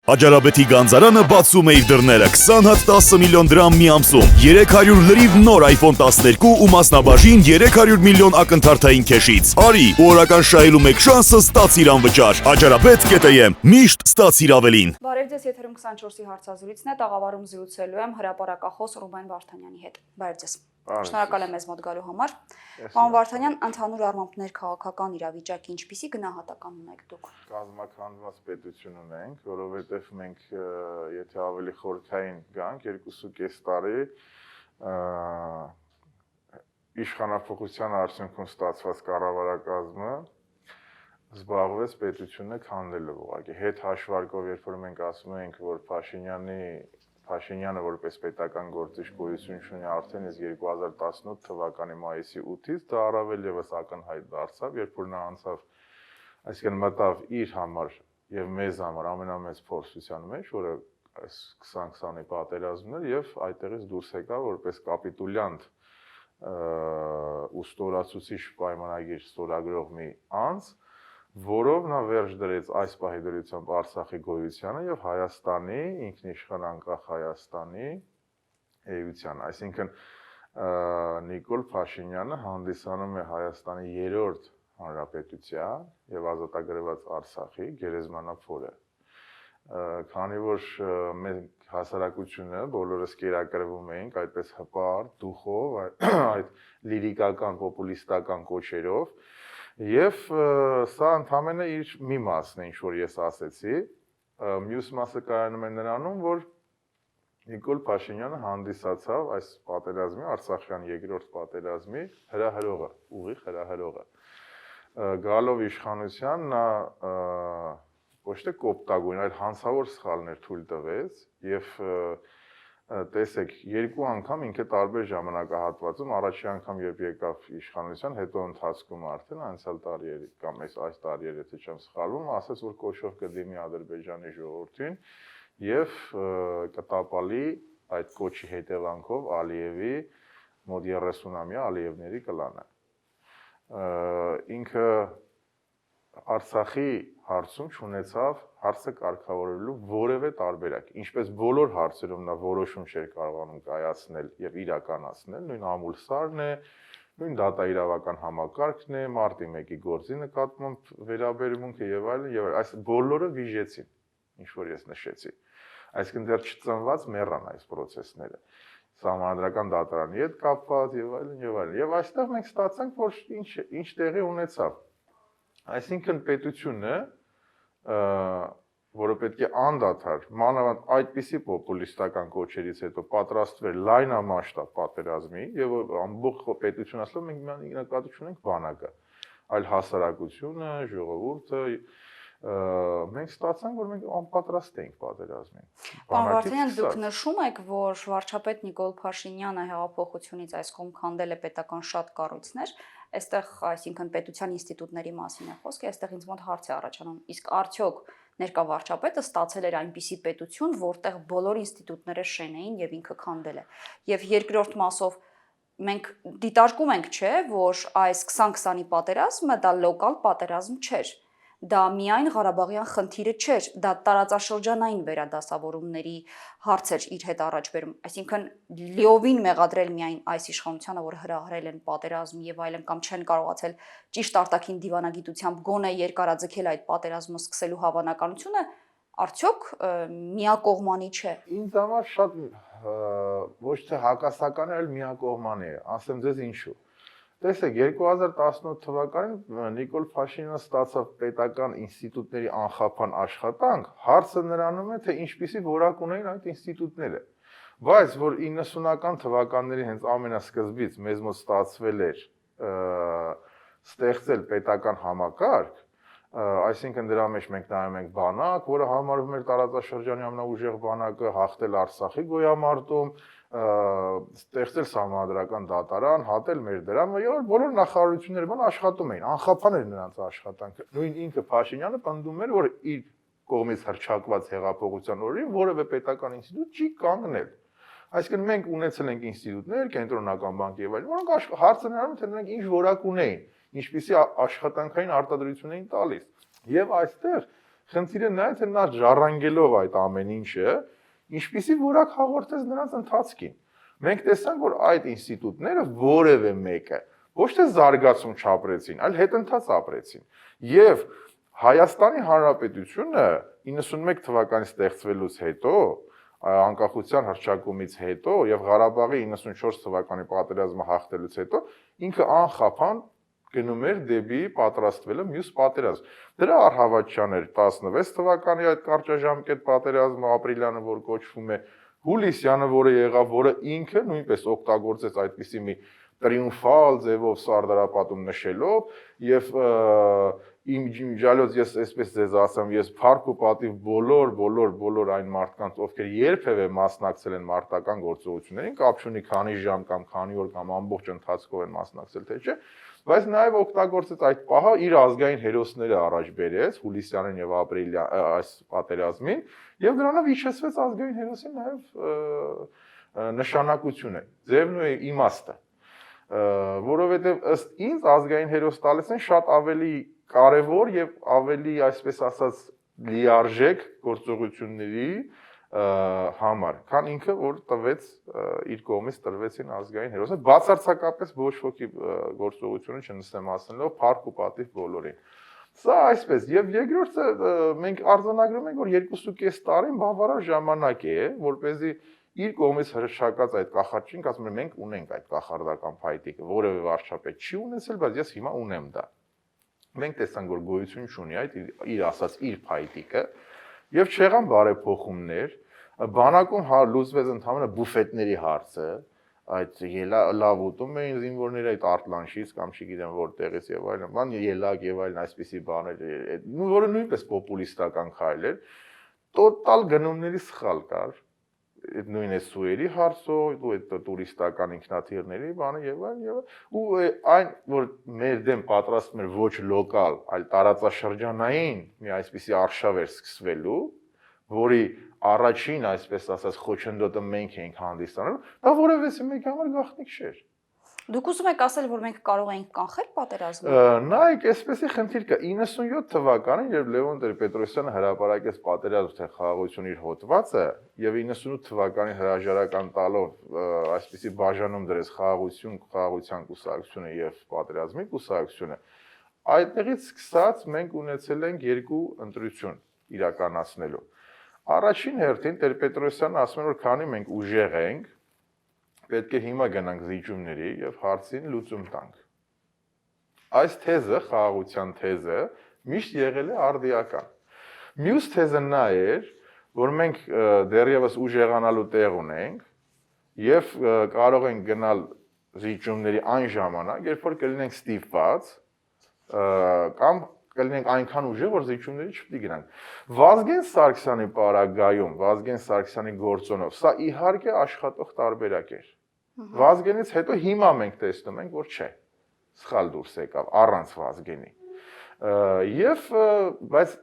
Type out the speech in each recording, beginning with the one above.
Աջարաբեթի գանձարանը բացում է իր դռները 20 հատ 10 միլիոն դրամ մի ամսում, 300 լրիվ նոր iPhone 12 ու մասնաբաժին 300 միլիոն ակնթարթային քեշից։ Արի, ու օրական շահելու մեկ շանսը ստացիր անվճար։ Աջարաբեթ.am միշտ ստացիր ավելին։ Բարև ձեզ, եթերում 24-ի հարցազրույցն է, տաղավարում զրուցելու եմ հրապարակախոս Ռուբեն Վարդանյանի հետ։ Բարև ձեզ։ Շնորհակալ եմ մեզ մոտ գալու համար։ Պարոն Վարդանյան, ընդհանուր առմամբ ներքաղաքական իրավիճակի ինչպիսի գնահատական ունեք դուք։ Կազմաքանդված պետություն ունենք, որովհետև մենք եթե ավելի խորհրդային գանք 2.5 տարի իշխանափոխության արդյունքում ստացված կառավարակազմը զբաղվեց պետությունը քանդելով ուղղակի հետ հաշվարկով, երբ որ մենք ասում ենք, որ Փաշինյանը որպես պետական գործիչ գոյություն ունի արդեն իսկ 2018 թվականի մայիսի 8-ից, դա առավել եւս ակնհայտ դարձավ, երբ որ նա անցավ, այսինքն մտավ իր համար եւ մեզ համար ամենամեծ փորձության մեջ, որը այս 2020-ի պատերազմն էր, եւ այդտեղից դուրս եկավ որպես կապիտուլյանտ ու ստորացուցիչ պայմանագիր ստորագրող մի անձ, որով նա վերջ դրեց այս պահի դրությամբ Արցախի գոյությանը եւ Հայաստանի ինքնիշխան անկախ Հայաստանի էությանը, այսինքն Նիկոլ Փաշինյանը հանդիսանում է Հայաստանի երրորդ հանրապետության եւ ազատագրված Արցախի գերեզմանափորը, քանի որ մենք հասարակությունը բոլորս կերակրվում էինք այդպես հպարտ դուխով այդ լիրիկական պոպուլիստական կոչերով. Եվ սա ընդհանրապես իր մի մասն է, ինչ որ ես ասեցի, մյուս մասը կայանում է նրանում, որ Նիկոլ Փաշինյանը հանդիսացավ այս պատերազմի, Արցախյան երկրորդ պատերազմի հրահրողը, ուղիղ հրահրողը։ Գալով իշխանության նա ոչ թե կոպտագույն, այլ հանցավոր սխալներ թույլ տվեց եւ տեսեք, երկու անգամ ինքը տարբեր ժամանակահատվածում, առաջի անգամ երբ եկավ իշխանության, հետո ընթացքում արդեն անցյալ տարիերի կամ այս տարիեր եթե չեմ սխալվում, ասաց, որ կոչով կդիմի Ադրբեջանի ժողովրդին եւ կտապալի այդ կոչի հետևանքով Ալիևի մոտ 30-ամյա Ալիևների կլանը։ Ինքը Արցախի հարցում չունեցավ հարցը կարգավորելու որևէ տարբերակ, ինչպես բոլոր հարցերում նա որոշում չէր կարողանում կայացնել եւ իրականացնել, նույն ամուլսարն է, նույն դատաիրավական համակարգն է, մարտի 1-ի գործի նկատմամբ վերաբերմունքը եւ այլն, այս բոլորը վիժեցին, ինչ որ ես նշեցի։ Այսինքն դեռ չծնված մեռան այս process-ները, Սահմանադրական դատարանի հետ կապված եւ այլն եւ այլն։ Եվ այստեղ մենք ստացանք, որ ինչ տեղի ունեցավ։ Այսինքն պետությունը, որը պետք է անդադար, մանավանդ այդպիսի պոպուլիստական կոչերից հետո պատրաստվեր լայնամասշտաբ պատերազմի, եւ ամբողջ պետությունը ասում մենք նկատի չունենք բանակը, այլ հասարակությունը, ժողովուրդը, մենք ստացանք, որ մենք անպատրաստ էինք պատերազմին։ Պարոն Վարդանյան, դուք նշում եք, որ վարչապետ Նիկոլ Փաշինյանը հեղափոխությունից այս կողմ քանդել է պետական շատ կառույցներ, այստեղ, այսինքն պետության ինստիտուտների մասին է խոսքը, այստեղ ինձ մոտ հարց է առաջանում, իսկ արդյոք ներկա վարչապետը ստացել էր այնպիսի պետություն, որտեղ բոլոր ինստիտուտները շեն էին եւ ինքը քանդել է։ Եվ երկրորդ մասով մենք դիտարկում ենք, չէ, որ այս 2020-ի պատերազմը դա լոկալ պատերազմ չէր։ Դա միայն Ղարաբաղյան խնդիրը չէր, դա տարածաշրջանային վերադասավորումների հարց էր իր հետ առաջ բերում, այսինքն լիովին մեղադրել միայն այս իշխանությանը, որ հրահրել են պատերազմ եւ այլն կամ չեն կարողացել ճիշտ արտաքին դիվանագիտությամբ գոնե երկարաձգել այդ պատերազմը սկսելու հավանականությունը, արդյոք միակողմանի չէ։ Ինձ համար շատ ոչ թե հակասական է, այլ միակողմանի է, ասեմ ձեզ ինչու։ Տեսեք, 2018 թվականին Նիկոլ Փաշինյանը ստացավ պետական ինստիտուտների անխափան աշխատանք, հարցը նրանում է, թե ինչպիսի որակ ունեին այդ ինստիտուտները։ Բայց որ 90-ական թվականների հենց ամենասկզբից մեզ մոտ ստացվել էր ստեղծել պետական համակարգ, այսինքն դրա մեջ մենք նայում ենք բանակ, որը համարվում էր տարածաշրջանի ամենաուժեղ բանակը, հաղթել Արցախի գոյամարտում, ստեղծել Սահմանադրական դատարան, հատել մեր դրամը, եւ բոլոր նախարարությունները բան աշխատում էին, անխափան էր նրանց աշխատանքը։ Նույն ինքը Փաշինյանը պնդում էր, որ իր կողմից հռչակված հեղափոխության օրերին որևէ պետական ինստիտուտ չի կանգնել։ Այսինքն մենք ունեցել ենք ինստիտուտներ, կենտրոնական բանկ եւ այլն, որոնք հարցը նրանում թե նրանք ինչ որակ ունեին, ինչպիսի աշխատանքային արտադրություն էին տալիս։ Եվ այստեղ Խնդիրը նա է, թե նա ժառանգելով այդ ամեն ինչը, ինչպիսի որակ հաղորդեց նրանց ընթացքին։ Մենք տեսանք, որ այդ ինստիտուտները որևէ մեկը ոչ թե զարգացում չապրեցին, այլ հետընթաց ապրեցին։ Եվ Հայաստանի Հանրապետությունը 91 թվականից ստեղծվելուց հետո, անկախության հռչակումից հետո եւ Ղարաբաղի 94 թվականի պատերազմը հաղթելուց հետո ինքը անխափան գնում էր դեպի պատրաստվելը մյուս պատերազմ։ Դրա առհավատչան էր 16 թվականի այդ կարճաժամկետ պատերազմը ապրիլյանը, որ կոչվում է, հուլիսյանը, որը եղավ, որը ինքը նույնպես օգտագործեց այդպիսի մի տրիումֆալ ձևով սարդարապատում նշելով եւ իմջալոց ես այսպես ձեզ ասեմ, ես փառք ու պատիվ բոլոր այն մարդկանց, ովքեր երբևէ մասնակցել են մարտական գործողություններին, կապ չունի քանի ժամ կամ քանի օր կամ ամբողջ ընթացքով են մասնակցել, թե չէ, բայց նաեւ օգտագործեց այդ պահը իր ազգային հերոսները առաջ բերեց հուլիսյանին եւ ապրիլյան այս պատերազմին եւ դրանով իջեցվեց ազգային հերոսի նաեւ նշանակությունը, ձևն ու իմաստը, որովհետեւ ըստ ինձ ազգային հերոս տալիս են շատ ավելի կարևոր եւ ավելի, այսպես ասած, լիարժեք գործողությունների համար, քան ինքը որ տվեց իր կողմից տրվեցին ազգային հերոսը, բացարձակապես ոչ ոքի գործողությունը չնստեմ ասելով փառք ու պատիվ բոլորին։ Սա այսպես եւ երկրորդը մենք արձանագրում ենք, որ 2.5 տարին բավարար ժամանակ է, որպեսզի իր կողմից հրշակած այդ կախարդին, ասում եմ, մենք ունենք այդ կախարդական փայտիկը, որևէ վարչապետ չի ունեցել, բայց ես հիմա ունեմ դա։ Մենք տեսանք, որ գոյություն չունի այդ իր ասած իր փայտիկը եւ չեղան բարեփոխումներ, բանակում լուծվեց ընդհանրապես բուֆետների հարցը, այդ լավ ուտում էին զինվորները այդ արտլանշից կամ չգիտեմ որտեղից եւ այլն, բան ելակ եւ այլն այսպիսի բաներ, որը նույնպես պոպուլիստական քայլ էր, տոտալ գնումների սխալ կար, այդ նույն է սուերի հարցով, ու այդ տուրիստական ինքնաթիռների բանը եւ այլն, ու այն որ մեր դեմ պատրաստում էր ոչ լոկալ, այլ տարածաշրջանային մի այսպիսի արշավ էր սկսվելու, որի առաջին, այսպես ասած, խոչընդոտը մենք էինք հանդիսանում, դա որևէ մեկի համար գաղտնիք չէր։ Դուք ուզում եք ասել, որ մենք կարող էինք կանխել պատերազմը։ Նայեք, այսպեսի խնդիր կա 97 թվականին, երբ Լևոն Տեր-Պետրոսյանը հրապարակեց պատերազմ թե խաղաղություն իր հոդվածը եւ 98 թվականի հրաժարական տալով այսպեսի բաժանում դրեց խաղաղության կուսակցությունը եւ պատերազմի կուսակցությունը, այդտեղից սկսած մենք ունեցել ենք երկու ընտրություն իրականացնելու։ Առաջին հերթին Տեր-Պետրոսյանը ասում է, որ քանի մենք ուժեղ ենք, պետք է հիմա գնանք զիջումների եւ հարցին լուծում տանք։ Այս թեզը, խաղաղության թեզը, միշտ եղել է արդիական։ Մյուս թեզը նա էր, որ մենք դեռևս ուժեղանալու տեղ ունենք եւ կարող ենք գնալ զիջումների այն ժամանակ, երբ որ կլինենք ստիպված կամ կլինենք այնքան ուժեղ, որ զիջումների չպետք է գնանք։ Վազգեն Սարգսյանի պարագայում, Վազգեն Սարգսյանի գործոնով, սա իհարկե աշխատող տարբերակ էր։ Վազգենից հետո հիմա մենք տեսնում ենք, որ չէ, սխալ դուրս եկավ առանց Վազգենի։ Եվ բայց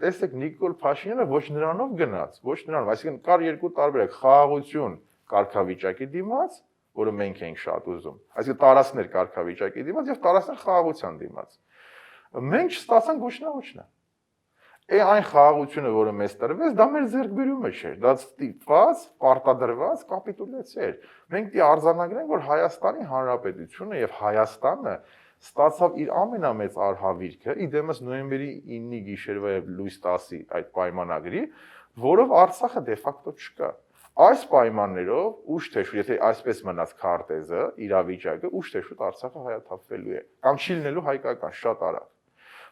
տեսեք Նիկոլ Փաշինյանը ոչ նրանով գնաց, ոչ նրանով, այսինքն կար երկու տարբերակ՝ խաղաղություն կարգավիճակի դիմաց, որը մենք էինք շատ ուզում, այսինքն տարածքներ կարգավիճակի դիմաց եւ տարածքներ խաղաղության դիմաց։ Մենք չստացանք ոչնա։ Այն խաղաղությունը, որը մեզ տրվեց, դա մեր ձեռքբերումը չէր, դա ստիպված, պարտադրված կապիտուլյացիա էր։ Մենք դի արձանագրենք, որ Հայաստանի Հանրապետությունը եւ Հայաստանը ստացավ իր ամենամեծ արհավիրքը, իդեմս նոյեմբերի 9-ի գիշերվա եւ լույս 10-ի այդ պայմանագրի, որով Արցախը դե ֆակտո չկա։ Այս պայմաններով ուշ թե շուտ, եթե այսպես մնաց քարտեզը, իրավիճակը ուշ թե շուտ Արցախը հայաթափվելու է, կամ չի լինելու հայկական շատ արագ։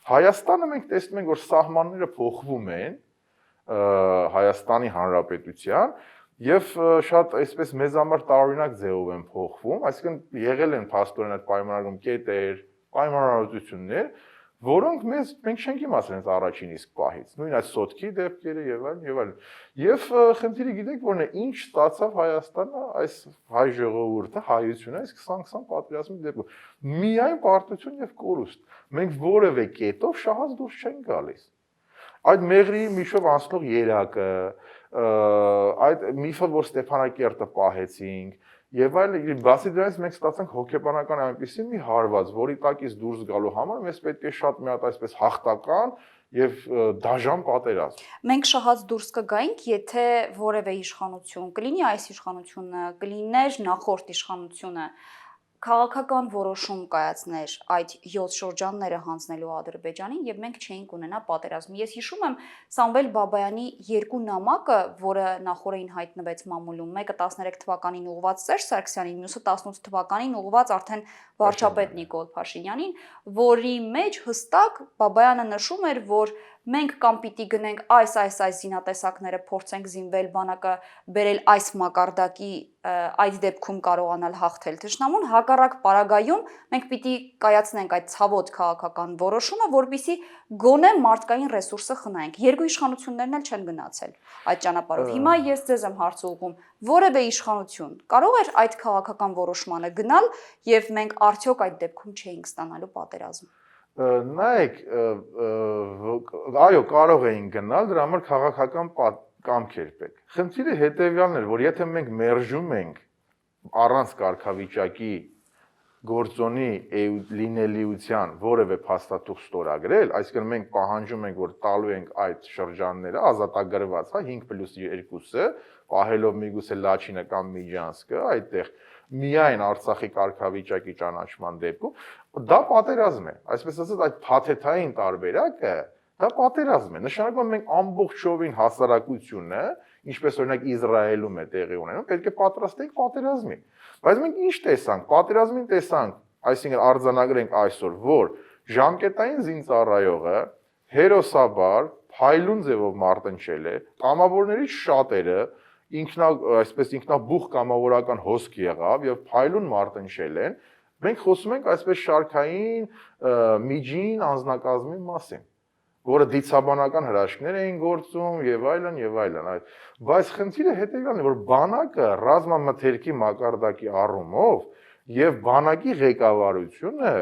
Հայաստանը մենք տեսնում ենք, որ սահմանները փոխվում են Հայաստանի Հանրապետության եւ շատ այսպես մեծ համար տարօրինակ ձևով են փոխվում, այսինքն եղել են փաստորեն այդ պայմանագրում կետեր, պայմանավորվածություններ, որոնք մենք չենք իմացել հենց առաջին իսկ պահից, նույն այդ սոտքի դեպքերը եւ այլն եւ այլն։ Եվ խնդիրը գիտեք որն է, ինչ ստացավ Հայաստանը այս հայ ժողովուրդը, հայությունը այս 2020 պատերազմի դեպքում։ Միայն պարտություն եւ կորուստ։ Մենք որևէ կետով շահած դուրս չենք գալիս։ Այդ մեղրի միջով անցնող երակը, այդ միֆը, որ Ստեփանակերտը պահեցինք, եւ այլն, բացի դրանից մենք ստացանք հոգեբանական այնպիսի մի հարված, որի տակից դուրս գալու համար մեզ պետք է շատ մի հատ այսպես հաղթական եւ դաժան պատերազմ։ Մենք շահած դուրս կգայինք, եթե որևէ իշխանություն, կլինի այս իշխանությունը, կլիներ նախորդ իշխանությունը, քաղաքական որոշում կայացներ այդ 7 շրջանները հանձնելու Ադրբեջանին եւ մենք չէինք ունենա պատերազմ։ Ես հիշում եմ Սամվել Բաբայանի երկու նամակը, որը նախորդին հայտնվեց մամուլում, մեկը 13 թվականին ուղղված Սերժ Սարգսյանին, մյուսը 18 թվականին ուղղված արդեն վարչապետ Նիկոլ Փաշինյանին, որի մեջ հստակ Բաբայանը նշում էր, որ մենք կամ պիտի գնենք այս զինատեսակները փորձենք զինվել բանակը բերել այս մակարդակի այդ դեպքում կարողանալ հաղթել թշնամուն, հակառակ պարագայում մենք պիտի կայացնենք այդ ցավոտ քաղաքական որոշումը, որպեսզի գոնե մարդկային ռեսուրսը խնայենք։ Երկու իշխանություններն էլ չեն գնացել այդ ճանապարհով։ Հիմա ես ձեզ եմ հարց ուղղում, որևէ իշխանություն կարող էր այդ քաղաքական որոշմանը գնալ եւ մենք արդյոք այդ դեպքում չէինք ստանալու պատերազմ։ Նայեք, այո, կարող էին գնալ, դրա համար քաղաքական կամք էր պետք։ Խնդիրը հետեւյալն էր, որ եթե մենք մերժում ենք առանց կարգավիճակի գործոնի լինելիության որևէ փաստաթուղթ ստորագրել, այսինքն մենք պահանջում ենք, որ տալու ենք այդ շրջանները ազատագրված, 5+2-ը, պահելով միգուցե Լաչինը կամ Միջանսկը, այդտեղ միայն Արցախի կարգավիճակի ճանաչման դեպքում դա պատերազմ է, այսպես ասած այդ փաթեթային տարբերակը դա պատերազմ է, նշանակում է մենք ամբողջովին հասարակությունը, ինչպես օրինակ Իսրայելում է տեղի ունենում, պետք է պատրաստենք պատերազմի, բայց մենք ինչ տեսանք, պատերազմին տեսանք, այսինքն արձանագրենք այսօր, որ ժամկետային զինծառայողը հերոսաբար փայլուն ձևով մարտնչել է, կամավորներից շատերը այսպես ինքնաբուխ կամավորական հոսք եղավ եւ փայլուն մարտնչել են, մենք խոսում ենք այսպես շարքային միջին անձնակազմի մասին, որը դիցաբանական հրաշքներ էին գործում եւ այլն, բայց խնդիրը հետեւյալն է, որ բանակը ռազմամթերքի մակարդակի առումով եւ բանակի ղեկավարությունը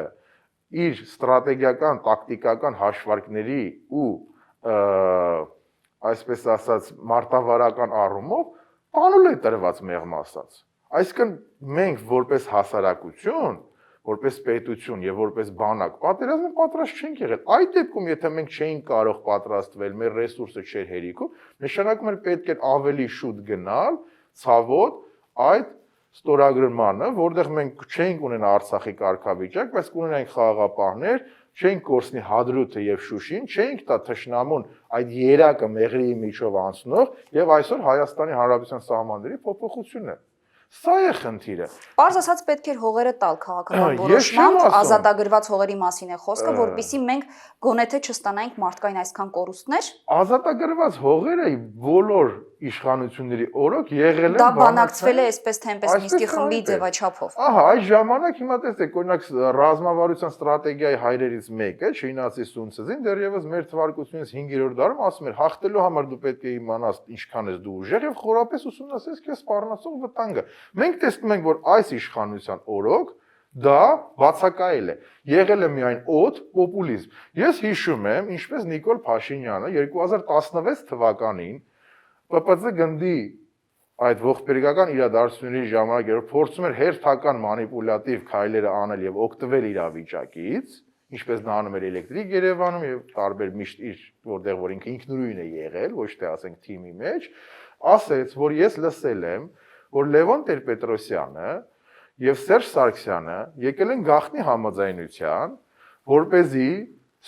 իր ստրատեգիական, տակտիկական հաշվարկների ու այսպես ասած մարտավարական առումով տանուլ է տրված մեղմ ասած։ Այսինքն մենք որպես հասարակություն, որպես պետություն եւ որպես բանակ պատերազմը պատրաստ չենք եղել։ Այդ դեպքում եթե մենք չէինք կարող պատրաստվել, մեր ռեսուրսը չէր հերիքում, նշանակում էր պետք է ավելի շուտ գնալ ցավոտ այդ ստորագրմանը, որտեղ մենք չէինք ունենա Արցախի կարգավիճակ, բայց կունենայինք խաղաղապահներ, չէինք կորցնի Հադրութը եւ Շուշին, չէինք տա թշնամուն այդ երակը մեղրիի միջով անցնող եւ այսօր Հայաստանի Հանրապետության սահմանների փոփոխությունը։ Սա է խնդիրը։ Պարզ ասած պետք էր հողերը տալ քաղաքական որոշմամբ, ազատագրված հողերի մասին է խոսքը, որpիսի մենք գոնե թե չստանայինք մարդկային այսքան կորուստներ։ Ազատագրված հողերը բոլոր իշխանությունների օրոք եղել են դա բանակցվել է այսպես թե այնպես Մինսկի խմբի ձևաչափով։ Ահա, այս ժամանակ հիմա տեսեք, օրինակ ռազմավարության ստրատեգիայի հայրերից մեկը, Շինացի Սունցզին, դեռևս մեր թվարկությունից 5-րդ դարում ասում էր, հաղթելու համար դու պետք է իմանաս ինչքան ես դու ուժեղ եւ խորապես ուսումնասիրես քեզ սպառնացող վտանգը։ Մենք տեսնում ենք, որ այս իշխանության օրոք դա բացակայել է։ Եղել է միայն օդ, պոպուլիզմ։ Ես հիշում եմ, ինչպես Նիկոլ Փաշինյանը 2016 թվականին ՊՊԾ գնդի այդ ողբերգական իրադարձությունների ժամանակ երբ փորձում էր հերթական մանիպուլյատիվ քայլերը անել եւ օգտվել իրավիճակից, ինչպես նա անում էր Էլեկտրիկ Երևանում եւ տարբեր միշտ իր որտեղ որ ինքը ինքնուրույն է եղել, ոչ թե ասենք թիմի մեջ, ասեց, որ ես լսել եմ, որ Լևոն Տեր-Պետրոսյանը եւ Սերժ Սարգսյանը եկել են գաղտնի համաձայնության, որպեսզի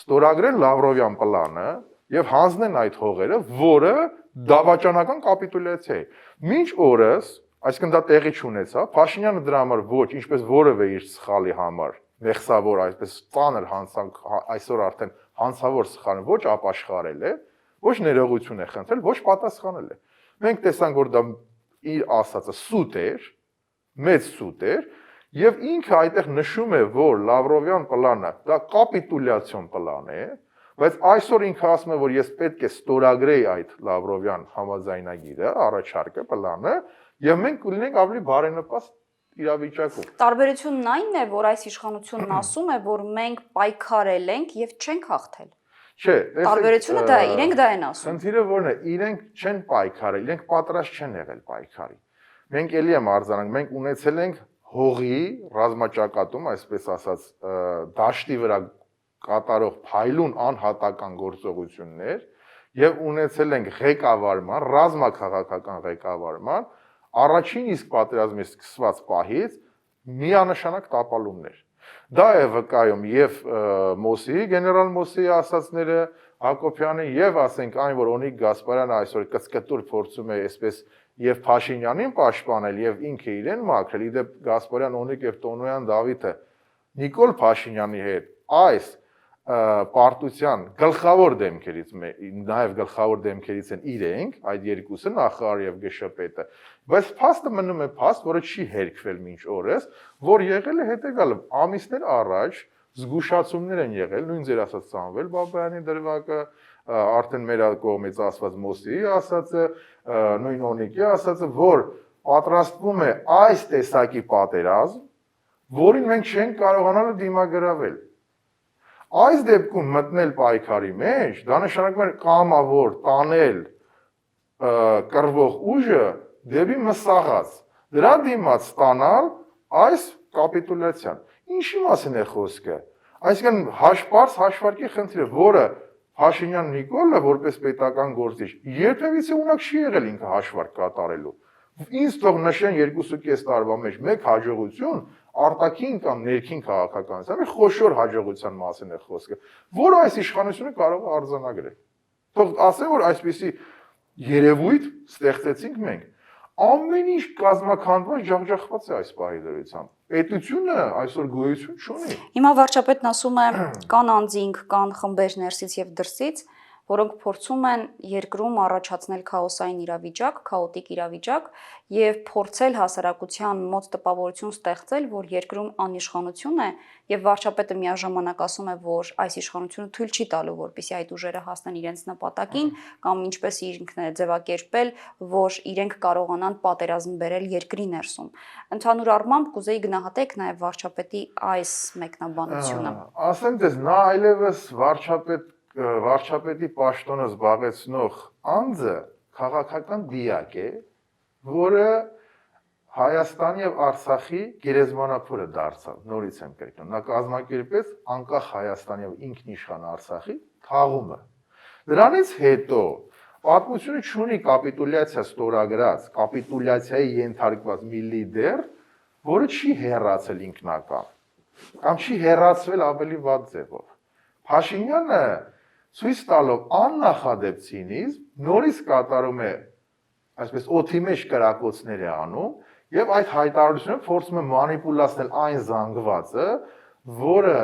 ստորագրեն Լավրովյան պլանը եւ հանձնեն այդ հողերը, որը դավաճանական կապիտուլյացիա է։ Մինչ օրս, այսինքն դա տեղի չունեցավ, Փաշինյանը դրա համար ոչ, ինչպես որևէ իր սխալի համար, մեղսավոր, այսպես ծանր հանցանք, այսօր արդեն հանցավոր սխալը ոչ ապաշխարել է, ոչ ներողություն է խնդրել, ոչ պատասխանել է։ Մենք տեսանք, որ դա իր ասածը սուտ էր, մեծ սուտ էր, եւ ինքը այդտեղ նշում է, որ Լավրովյան պլանը դա կապիտուլյացիոն պլան է, բայց այսօր ինքը ասում է, որ ես պետք է ստորագրեի այդ Լավրովյան համաձայնագիրը, առաջարկը, պլանը, եւ մենք կլինենք ավելի բարենպաստ իրավիճակում։ Տարբերությունն այնն է, որ այս իշխանությունն ասում է, որ մենք պայքարել ենք եւ չենք հաղթել։ Չէ, տարբերությունը դա է, իրենք դա են ասում։ Խնդիրը որն է, իրենք չեն պայքարել, իրենք պատրաստ չեն եղել պայքարի։ Մենք էլի եմ արձանանք, մենք ունեցել ենք հողի ռազմաճակատում, այսպես ասած, դաշտի վրա կատարող փայլուն անհատական գործողություններ եւ ունեցել ենք ղեկավարման, ռազմաքաղաքական ղեկավարման առաջին իսկ պատերազմից սկսված պահից միանշանակ տապալումներ։ Դա է վկայում եւ Մոսիի գեներալ Մոսիի ասածները Հակոբյանի եւ ասենք այն, որ Օնիկ Գասպարյանը այսօր կծկտուր փորձում է այսպես եւ Փաշինյանին պաշտպանել եւ ինքը իրեն մաքրել, իդեպ Գասպարյան, Օնիկ եւ Տոնոյան Դավիթը Նիկոլ Փաշինյանի հետ այս պարտության գլխավոր դեմքերից նաև գլխավոր դեմքերից են իրենք, այդ երկուսը նախարար եւ ԳՇՊՏ-ը, բայց փաստը մնում է փաստ, որը չի հերքվել մինչ օրս, որ եղել է հետեւյալը, ամիսներ առաջ զգուշացումներ են եղել, նույն ձեր ասած Սամվել Բաբայանի դրվագը, արդեն մեր կողմից ասված Մոսիի ասածը, նույն Օնիկի ասածը, որ պատրաստվում է այս տեսակի պատերազմ, որին մենք չենք կարողանալ դիմագրավել։ Այս դեպքում մտնել պայքարի մեջ, դա նշանակում է կամավոր տանել կռվող ուժը դեպի մսաղած, դրա դիմաց ստանալ այս կապիտուլյացիան։ Ինչի մասին է խոսքը։ Այսինքն հաշվարց հաշվարկի խնդիրը, որը Փաշինյան Նիկոլը որպես պետական գործիչ երբևիցե ունակ չի եղել ինքը հաշվարկ կատարելու։ Ինձ թող նշեն 2.5 տարվա մեջ մեկ հաջողություն արտաքին կամ ներքին քաղաքականության մի խոշոր հաջողության մասին է խոսքը, որը այս իշխանությունը կարող է արձանագրել։ Թող ասեն, որ այսպիսի երևույթ ստեղծեցինք մենք։ Ամեն ինչ կազմաքանդված ջախջախված է այս պահի դրությամբ։ Պետությունը այսօր գոյություն չունի։ Հիմա վարչապետն ասում է կան անձինք, կան խմբեր ներսից եւ դրսից, որոնք փորձում են երկրում առաջացնել քաոսային իրավիճակ, քաոտիկ իրավիճակ եւ փորձել հասարակության մոտ տպավորություն ստեղծել, որ երկրում անիշխանություն է եւ վարչապետը միաժամանակ ասում է, որ այս իշխանությունը թույլ չի տալու, որպեսզի այդ ուժերը հասնեն իրենց նպատակին կամ ինչպես ինքն է ձևակերպել, որ իրենք կարողանան պատերազմ բերել երկրի ներսում։ Ընդհանուր առմամբ կուզեի գնահատեք նաեւ վարչապետի այս մեկնաբանությունը։ Ասեմ դες նա այլևս վարչապետի պաշտոնը զբաղեցնող անձը քաղաքական դիակ է, որը Հայաստանի եւ Արցախի գերեզմանափորը դարձավ, նորից եմ կրկնում, նա կազմակերպեց անկախ Հայաստանի եւ ինքնիշխան Արցախի թաղումը։ Դրանից հետո պատմությունը չունի կապիտուլյացիա ստորագրած, կապիտուլյացիայի ենթարկված մի լիդեր, որը չի հեռացել ինքնական, կամ չի հեռացվել ավելի վատ ձևով։ Փաշինյանը ցույց տալով աննախադեպ ցինիզմ նորից կատարում է այսպես օդի մեջ կրակոցներ է անում եւ այդ հայտարարությունը փորձում է մանիպուլացնել այն զանգվածը, որը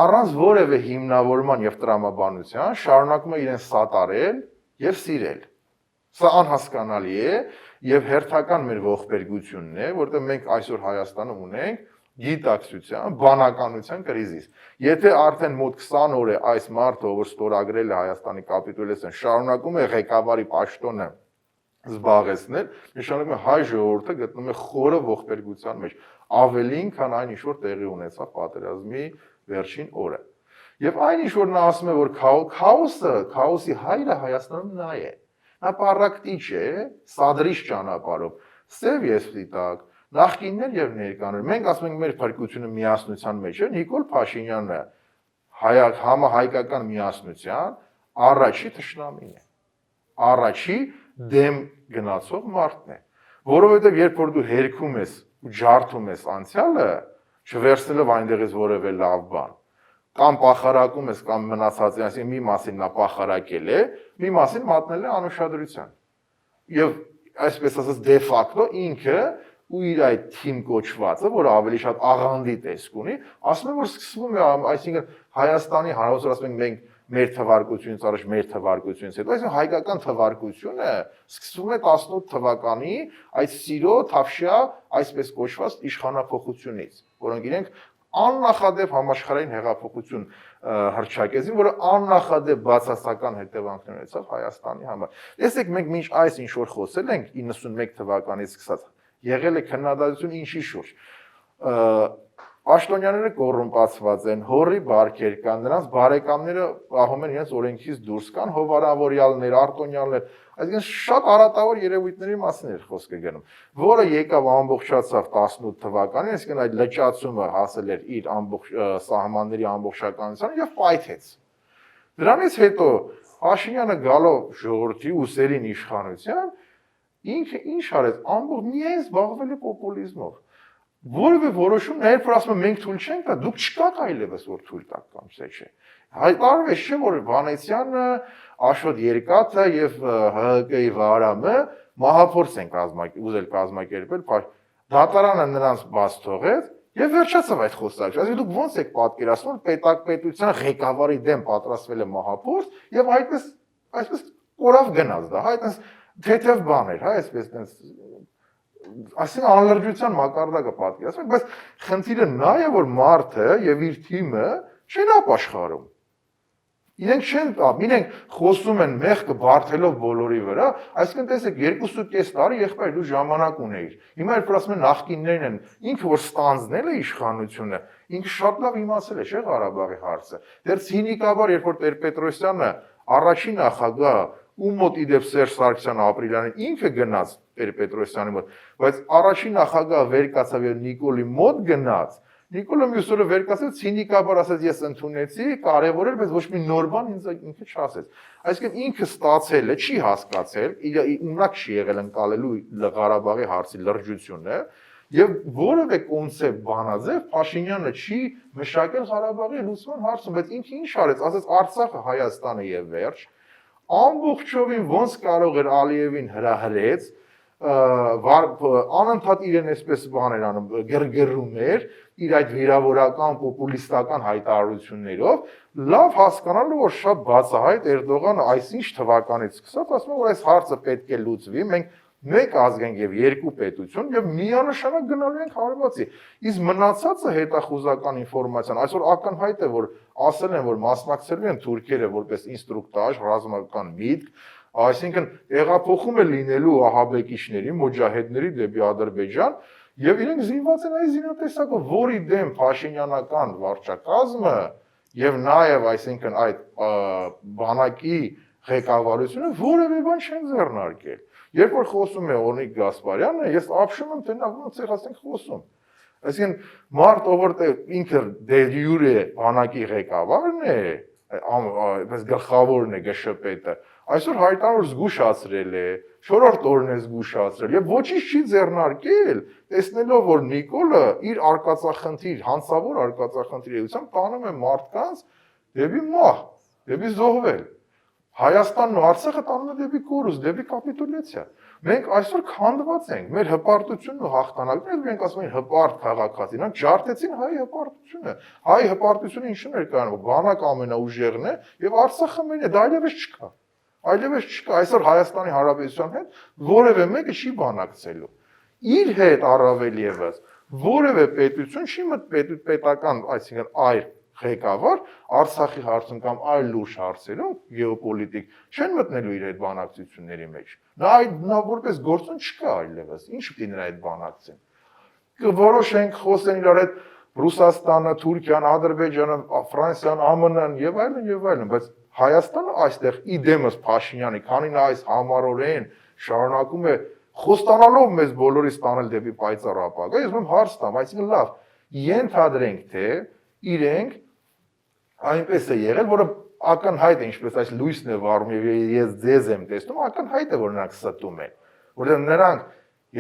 առանց որևէ հիմնավորման եւ տրամաբանության շարունակում է իրեն սատարել եւ սիրել։ Սա անհասկանալի է եւ հերթական մեր ողբերգությունն է, որտեղ մենք այսօր Հայաստանում ունենք գիտակցության, բանականության կրիզիս։ Եթե արդեն մոտ 20 օր է այս մարդը, որ ստորագրել է Հայաստանի կապիտուլյացիան, շարունակում է ղեկավարի պաշտոնը զբաղեցնել, նշանակում է հայ ժողովուրդը գտնում է խորը ողբերգության մեջ, ավելին, քան այն ինչ որ տեղի ունեցավ պատերազմի վերջին օրը։ Եվ այն ինչ որ նա ասում է, որ քաոսի հայրը Հայաստանում նա է։ Նա պարակտիչ է, սադրիչ ճանապարհով, սև եւ սպիտակ, նախկիններ եւ ներկաներ։ Մենք ասում ենք մեր փրկությունը միասնության մեջ է, Նիկոլ Փաշինյանը համահայկական միասնության առաջի թշնամին է։ Առաջի դեմ գնացող մարդն է, որովհետեւ երբ որ դու հերքում ես ու ջարդում ես անցյալը, չվերցնելով այնտեղից որևէ լավ բան, կամ պախարակում ես կամ մնացածի, այսինքն մի մասին նա պախարակել է, մի մասին մատնել է անուշադրության։ Եվ այսպես ասած դե ֆակտո ինքը ու իր այդ թիմ կոչվածը, որը ավելի շատ աղանդի տեսք ունի, ասում է, որ սկսվում է, այսինքն Հայաստանի հանրություն, ասում ենք մենք մեր թվարկությունից առաջ, մեր թվարկությունից հետո, այսինքն հայկական թվարկությունը սկսվում է 18 թվականի այդ սիրո թավշյա այսպես կոչված իշխանափոխությունից, որոնք իրենք աննախադեպ համաշխարհային հեղափոխություն հռչակեցին, որը աննախադեպ բացասական հետևանքներ ունեցավ Հայաստանի համար։ Տեսեք, մենք մինչ այս ինչ որ խոսել ենք 91 թվականից սկսած, եղել է քննադատություն ինչի շուրջ։ Պաշտոնյաները կոռումպացված են, հորի բարքեր կան, նրանց բարեկամները պահում են իրենց օրենքից դուրս կան, հովանավորյալներ, արտոնյալներ, այսինքն շատ արատավոր երևույթների մասին էր խոսքը գնում, որը եկավ ամբողջացավ 18 թվականին, այսինքն այդ լճացումը հասել էր իր սահմանների ամբողջականությանը եւ պայթեց։ Դրանից հետո Փաշինյանը գալով ժողովրդի ուսերին իշխանության, ինքը ինչ արեց, ամբողջ միայն զբաղվել է պոպուլիզմով։ Որևէ որոշում նաև որ ասում են մենք թույլ չենք տա, դուք չկաք այլևս որ թույլ տաք կամ չէ։ Հայտարարվեց չէ որ Վանեցյանը, Աշոտ Երկաթը եւ ՀՀԿ-ի Վարամը մահափորձ են ուզել կազմակերպել, դատարանը նրանց բաց թողեց եւ վերջացավ այդ խոսակցը։ Այսինքն դուք ո՞նց եք պատկերացնում պետական ղեկավարի դեմ պատրաստվել է մահափորձ եւ այսպես կորավ գնաց դա, այդպես թեթև բան էր, հա, այսպես այսինքն անլրջության մակարդակը պատկերացնում, բայց խնդիրը նա է, որ մարդը եւ իր թիմը չեն ապաշխարում։ Իրենք խոսում են մեղքը բարթելով բոլորի վրա, այսինքն տեսեք 2.5 տարի եղբայր դու ժամանակ ունեիր։ Հիմա երբ ասում են նախկիններն են, ինքը որ ստանձնել է իշխանությունը, ինքը շատ լավ իմացել է, չէ՞ Ղարաբաղի հարցը։ Դեռ ցինիկաբար երբ որ Տեր-Պետրոսյանը առաջին նախագահ ում մոտ իդեպ Սերժ Սարգսյանը ապրիլյանին ինքը գնաց Տեր-Պետրոսյանի մոտ, բայց առաջին նախագահը վեր կացավ եւ Նիկոլի մոտ գնաց, Նիկոլը մյուս օրը վեր կացավ ցինիկաբար ասաց ես ընդունեցի, կարևոր էր, բայց ոչ մի նոր բան ինձ ինքը չասեց։ Այսինքն ինքը ստացել է, չի հասկացել, ունակ չի եղել ընկալելու Ղարաբաղի հարցի լրջությունը եւ որևէ կոնցեպտ բանաձև Փաշինյանը չի մշակել Ղարաբաղի լուծման հարցում, բայց ինքը ինչ արեց, ասաց Արցախը Հայաստանը եւ վերջ, ամբողջովին ոնց կարող էր Ալիևին հրահրեց, անընդհատ իրեն այսպես բաներ անում, գրգռում էր իր այդ վիրավորական պոպուլիստական հայտարարություններով, լավ հասկանալու որ շատ բացահայտ Էրդողանը այսինչ թվականից սկսած ասում է որ այս հարցը պետք է լուծվի, մենք մեկ ազգ ենք եւ երկու պետություն եւ միանշանակ գնալու ենք հարվածի։ Իսկ մնացածը հետախուզական ինֆորմացիան այսօր ակնհայտ է որ ասել են որ մասնակցելու են թուրքերը որպես ինստրուկտաժ, ռազմական միտք, այսինքն տեղափոխում է լինելու ահաբեկիչների, մոջահեդների դեպի Ադրբեջան եւ իրենք զինված են այս զինատեսակով, որի դեմ Փաշինյանական վարչակազմը եւ նաեւ այսինքն այդ բանակի ղեկավարությունը որևէ բան չեն ձեռնարկել։ Երբ որ խոսում է Օնիկ Գասպարյանը, ես ապշում եմ թե նա ոնց է ասենք խոսում։ Այսինքն մարդ ով որ ինքը դե յուրե բանակի ղեկավարն է, այպես գլխավորն է ԳՇՊՏ, այսօր հայտարար զգուշացրել է, 4-րդ օրն է զգուշացրել եւ ոչինչ չի ձեռնարկել, տեսնելով որ Նիկոլը իր արկածախնդիր, հանցավոր արկածախնդիր էությամբ տանում է մարդկանց դեպի մահ, դեպի զոհվել։ Հայաստանն ու Արցախը տանում է դեպի կորուստ, դեպի կապիտուլյացիա։ Մենք այսօր քանդված ենք, մեր հպարտությունն ու հաղթանակները, մենք ասում ենք հպարտ քաղաքացի, նրանք ջարդեցին հայ հպարտությունը։ Հայ հպարտությունը ինչու՞ն էր կայանում, բանակ ամենաուժեղն է եւ Արցախը մենն է, դա այլևս չկա։ Այլևս չկա, այսօր Հայաստանի Հանրապետության հետ որևէ մեկը չի բանակցելու։ Իր հետ առավել եւս որևէ պետություն չի պետական, այսինքն այլ ղեկավար Արցախի հարցում կամ այլ լուրջ հարցերում գեոպոլիտիկ չեն մտնելու իր այդ բանակցությունների մեջ։ Նա որպես գործոն չկա այլևս, ինչ պիտի նրա այդ բանակցեն։ Կորոշենք խոսեն իրար հետ Ռուսաստանը, Թուրքիան, Ադրբեջանը, Ֆրանսիան, ԱՄՆ-ն եւ այլն, բայց Հայաստանը այստեղ իդեմս Փաշինյանի, քանի նա այս համառորեն շարունակում է խոստանալով մեզ բոլորից տանել դեպի պայծառ ապագա, ես ում հարց տամ, այսինքն լավ, ենթադրենք թե իրենք այնպես է եղել, որը ակնհայտ է, ինչպես այս լույսն է վառում եւ ես ձեզ եմ տեսնում, ակնհայտ է, որ նրանք ստում են, որովհետեւ նրանք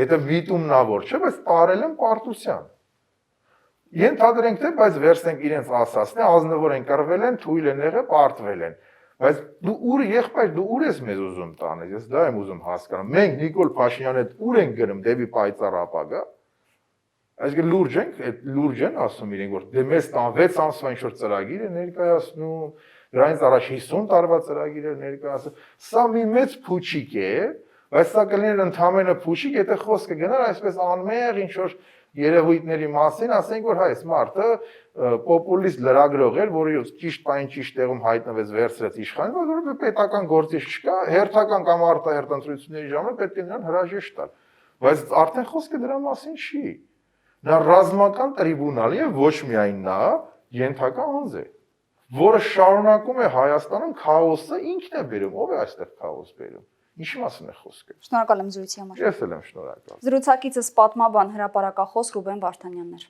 եթե միտումնավոր չէ, բայց տարել են պարտության։ Ենթադրենք թե, բայց վերցնենք իրենց ասածն է, ազնվոր են կռվել են, թույլ են եղել, պարտվել են։ Բայց դու ուր եղբայր, դու ուր ես մեզ ուզում տանել, ես դա եմ ուզում հասկանալ։ Մենք Նիկոլ Փաշինյանի հետ ուր ենք գնում դեպի պայծառ ապագա։ Այսինքն լուրջ ենք, այդ լուրջ են ասում իրենք, որ դե մեզ 6 ամսվա ինչ-որ ծրագիր է ներկայացնում, դրանից առաջ 50 տարվա ծրագիր է ներկայացնում։ Սա մի մեծ փուչիկ է, բայց սա կլիներ ընդհանրապես փուչիկ, եթե խոսքը գնար այսպես անմեղ ինչ-որ երևույթների մասին, ասենք որ հայ մարդը պոպուլիստ լրագրող էր, որը ճիշտ բան ճիշտ տեղում հայտնվեց վերցրեց իշխանին, որովհետեւ պետական գործիչ չկա, հերթական կամ արտահերտ ընտրությունների ժամանակ պետք է նրան հրաժեշտ տալ։ Բայց արդեն խոսքը դրա մասին չի։ Նա ռազմական տրիբունալի է, ոչ միայն նա, ենթակա անձ է, որը շարունակում է Հայաստանում քաոսը ինքն է բերում, ով է այստեղ քաոս բերում։ Ինչի մասին է խոսքը։ Շնորհակալ եմ զրույցի համար։ Ես էլ եմ շնորհակալ։ Զրուցակիցս պատմաբան հրապարակախոս Ռուբեն Վարդանյանն էր։